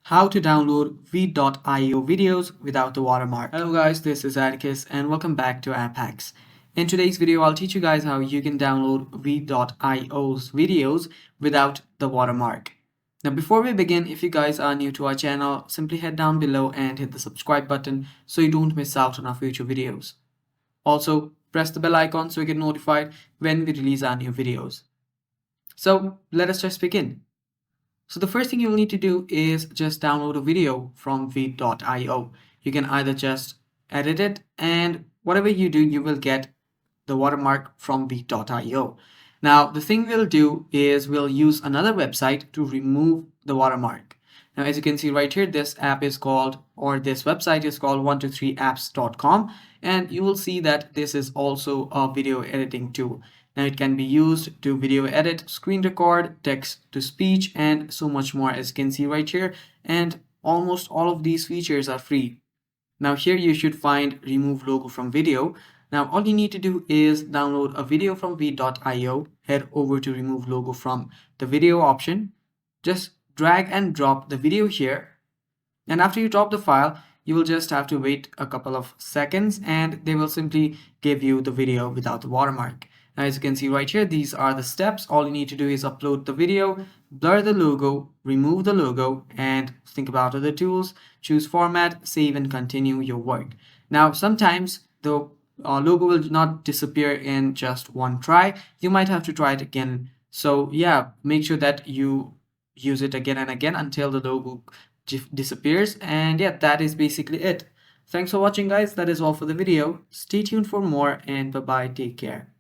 How to download v.io videos without the watermark. Hello guys, this is Atticus and welcome back to App Hacks. In today's video, I'll teach you guys how you can download v.io's videos without the watermark. Now before we begin, if you guys are new to our channel, simply head down below and hit the subscribe button so you don't miss out on our future videos. Also, press the bell icon so you get notified when we release our new videos. So let us just begin. So the first thing you'll need to do is just download a video from v.io. You can either just edit it, and whatever you do, you will get the watermark from v.io. Now, the thing we'll do is we'll use another website to remove the watermark. Now, as you can see right here, this app is called, or this website is called 123apps.com, and you will see that this is also a video editing tool. Now it can be used to video edit, screen record, text to speech, and so much more, as you can see right here. And almost all of these features are free. Now here you should find remove logo from video. Now all you need to do is download a video from v.io, head over to remove logo from the video option, just drag and drop the video here. And after you drop the file, you will just have to wait a couple of seconds and they will simply give you the video without the watermark. Now, as you can see right here, these are the steps. All you need to do is upload the video, blur the logo, remove the logo, and think about other tools, choose format, save and continue your work. Now, sometimes the logo will not disappear in just one try. You might have to try it again. So yeah, make sure that you use it again and again until the logo disappears. And yeah, that is basically it. Thanks for watching guys. That is all for the video. Stay tuned for more and bye bye. Take care.